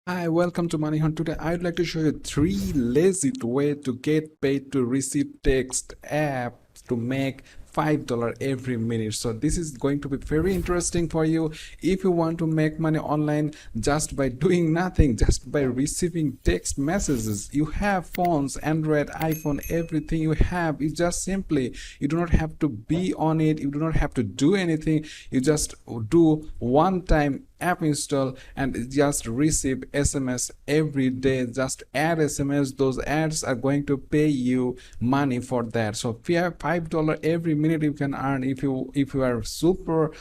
Hi, welcome to Money Hunt. Today, I'd like to show you three lazy way to get paid to receive text app to make $5 every minute. So this is going to be very interesting for you if you want to make money online just by doing nothing, just by receiving text messages. You have phones, Android, iPhone, everything you have is just simply, you do not have to be on it, you do not have to do anything, you just do one time app install and just receive SMS every day. Just add SMS, those ads are going to pay you money for that. So if you have $5 every minute you can earn if you are super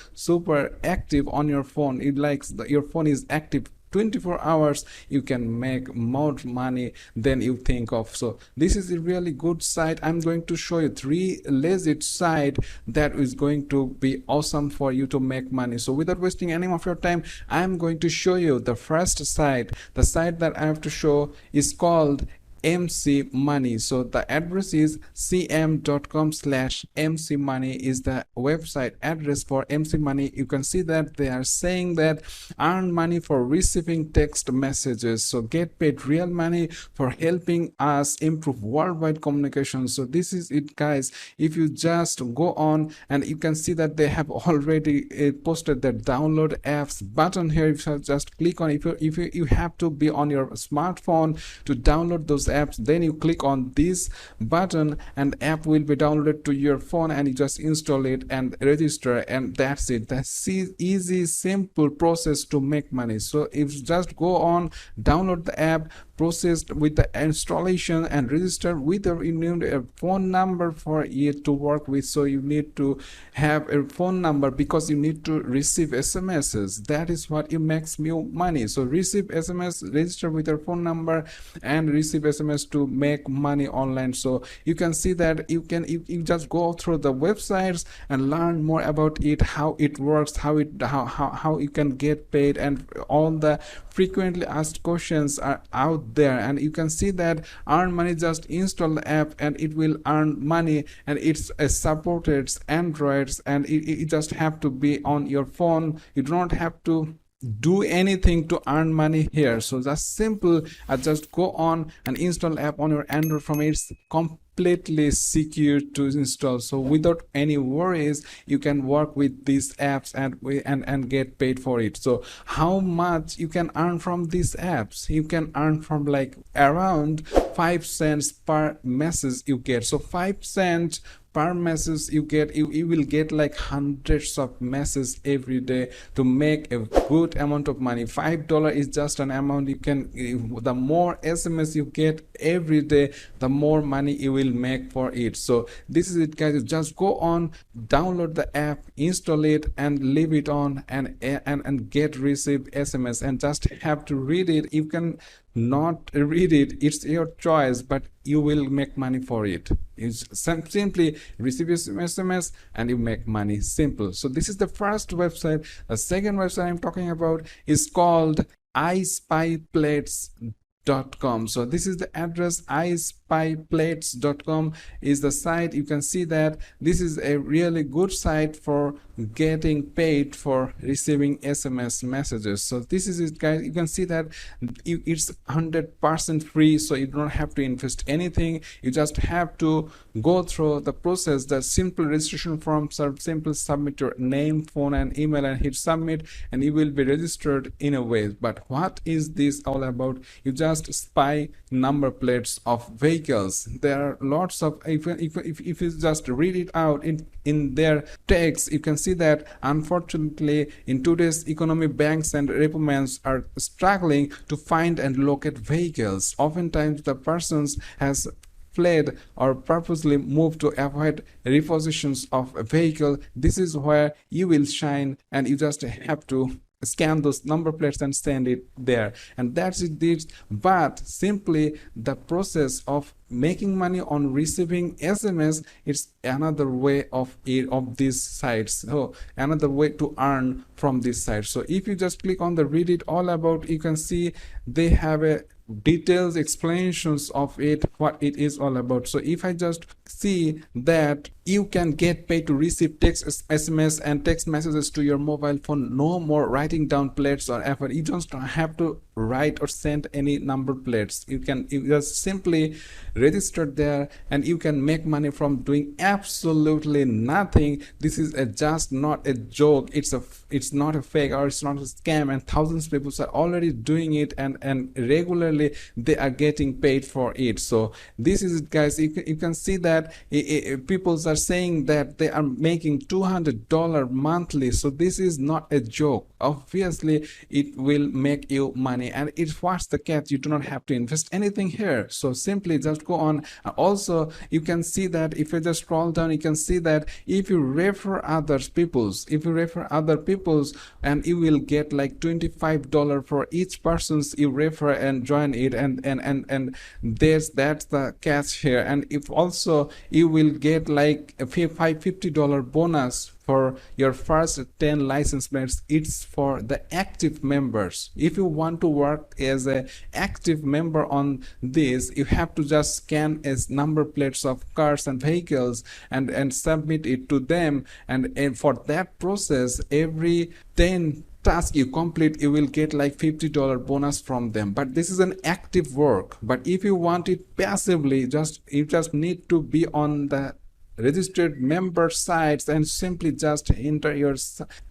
active on your phone. It likes your phone is active 24 hours, you can make more money than you think of. So this is a really good site. I'm going to show you three legit site that is going to be awesome for you to make money. So without wasting any of your time, I'm going to show you the first site. The site that I have to show is called MC Money. So the address is cm.com/MC Money is the website address for MC Money. You can see that they are saying that earn money for receiving text messages. So get paid real money for helping us improve worldwide communication. So this is it, guys. If you just go on and you can see that they have already posted the download apps button here. If you just click on, if you have to be on your smartphone to download those apps, then you click on this button and app will be downloaded to your phone and you just install it and register, and that's it. That's easy simple process to make money. So if you just go on, download the app, processed with the installation and register with you need a phone number for it to work with. So you need to have a phone number because you need to receive SMSs. That is what you makes you money. So receive SMS, register with your phone number and receive SMS to make money online. So you can see that you just go through the websites and learn more about it, how it works, how you can get paid, and all the frequently asked questions are out there. And you can see that earn money, just install the app and it will earn money, and it's supported Androids, and it just have to be on your phone. You do not have to do anything to earn money here. So just simple, just go on and install app on your Android from it's completely secure to install. So without any worries you can work with these apps and get paid for it. So how much you can earn from these apps? You can earn from like around 5 cents per message you get. So 5 cents per message you get, you will get like hundreds of messages every day to make a good amount of money. $5 is just an amount. You can, the more SMS you get every day, the more money you will make for it. So this is it, guys. Just go on, download the app, install it and leave it on and get receive SMS, and just have to read it. You can not read it, it's your choice, but you will make money for it. You simply receive your SMS and you make money. Simple. So this is the first website. The second website I'm talking about is called ispyplates.com. So this is the address. ispyplates.com is the site. You can see that this is a really good site for getting paid for receiving SMS messages. So this is it, guys. You can see that it's 100% free, so you don't have to invest anything. You just have to go through the process, the simple registration form. Simple submit your name, phone and email and hit submit, and you will be registered in a way. But what is this all about? You just spy number plates of vehicles. There are lots of, if you just read it out in their text, you can see that unfortunately in today's economy, banks and repayments are struggling to find and locate vehicles. Oftentimes the persons has fled or purposely moved to avoid repossessions of a vehicle. This is where you will shine, and you just have to scan those number plates and send it there, and that's it. But simply the process of making money on receiving SMS, it's another way of these sites. So another way to earn from this site. So if you just click on the read it all about, you can see they have a details explanations of it, what it is all about. So if I just see that you can get paid to receive text SMS and text messages to your mobile phone, no more writing down plates or effort. You just have to write or send any number plates. You just simply register there and you can make money from doing absolutely nothing. This is just not a joke. It's not a fake, or it's not a scam, and thousands of people are already doing it, and regularly they are getting paid for it. So this is it, guys. You can see that people are saying that they are making $200 monthly. So this is not a joke. Obviously it will make you money, and what's the catch? You do not have to invest anything here. So simply just go on. Also, you can see that if you just scroll down, you can see that if you refer other people's, and you will get like $25 for each person's you refer and join it, and that's the catch here. And if also you will get like a $50 bonus for your first 10 license plates. It's for the active members. If you want to work as a active member on this, you have to just scan as number plates of cars and vehicles and submit it to them, and for that process, every 10 task you complete, you will get like $50 bonus from them. But this is an active work. But if you want it passively, you just need to be on the registered member sites and simply just enter your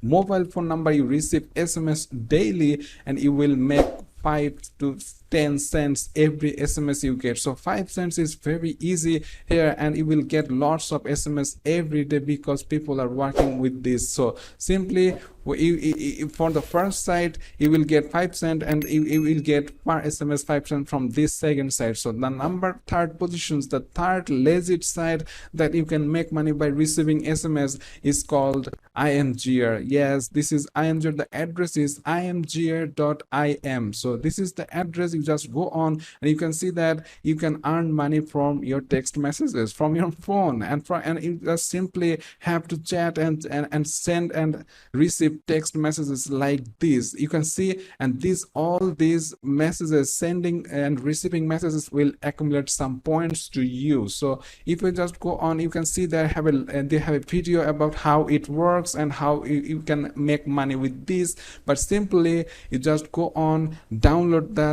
mobile phone number. You receive SMS daily, and you will make 5 to 10 cents every SMS you get. So 5 cents is very easy here, and you will get lots of SMS every day because people are working with this. So simply for the first site you will get 5 cents, and you will get per SMS 5 cents from this second site. So the third positions, the third legit site that you can make money by receiving SMS is called Imgur. Yes, this is Imgur. The address is imgur.im. So this is the address. You just go on and you can see that you can earn money from your text messages from your phone, and you just simply have to chat and send and receive text messages like this. You can see, and all these messages, sending and receiving messages, will accumulate some points to you. So if you just go on, you can see they have a video about how it works and how you can make money with this. But simply you just go on, download the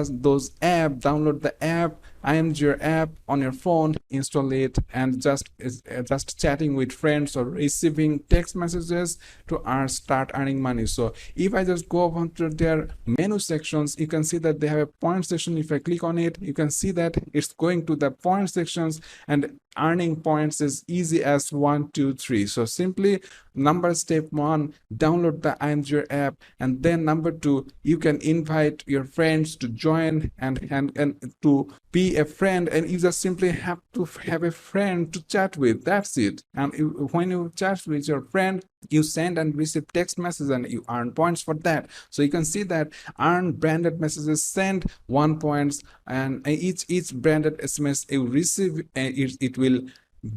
app, Imgur app on your phone, install it, and just chatting with friends or receiving text messages to start earning money. So if I just go on to their menu sections, you can see that they have a point section. If I click on it, you can see that it's going to the point sections, and earning points is easy as 1, 2, 3. So simply step 1, download the Imgur app, and then number 2, you can invite your friends to join and to be a friend, and you just simply have to have a friend to chat with. That's it. And when you chat with your friend, you send and receive text messages, and you earn points for that. So you can see that earn branded messages, send 1 points, and each branded SMS you receive, it will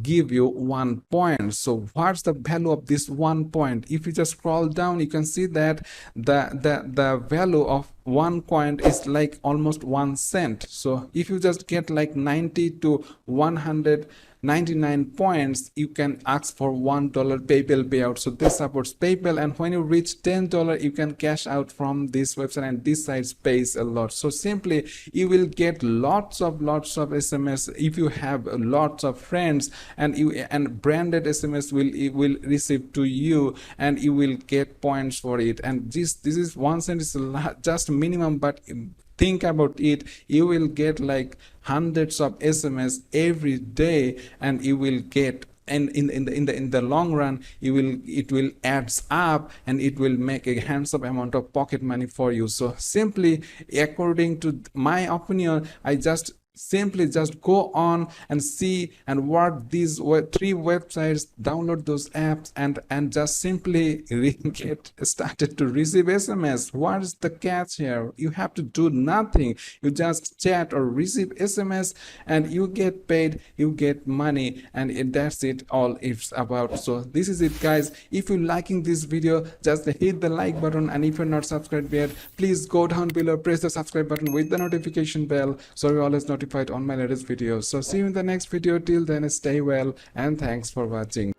give you 1 point. So what's the value of this 1 point? If you just scroll down, you can see that the value of 1 coin is like almost 1 cent. So if you just get like 90 to 199 points, you can ask for $1 PayPal payout. So this supports PayPal, and when you reach $10, you can cash out from this website, and this site pays a lot. So simply you will get lots of SMS if you have lots of friends, and branded SMS will receive to you, and you will get points for it. And this is 1 cent is just minimum, but think about it, you will get like hundreds of SMS every day, and you will get, and in the long run, it will adds up, and it will make a handsome amount of pocket money for you. So simply, according to my opinion, I simply just go on and see and work these 3 websites, download those apps, and just simply get started to receive SMS. What is the catch here? You have to do nothing. You just chat or receive SMS, and you get paid, you get money, and that's it, all it's about. So this is it, guys. If you're liking this video, just hit the like button, and if you're not subscribed yet, please go down below, press the subscribe button with the notification bell, so you're always notified on my latest videos. So see you in the next video. Till then, stay well, and thanks for watching.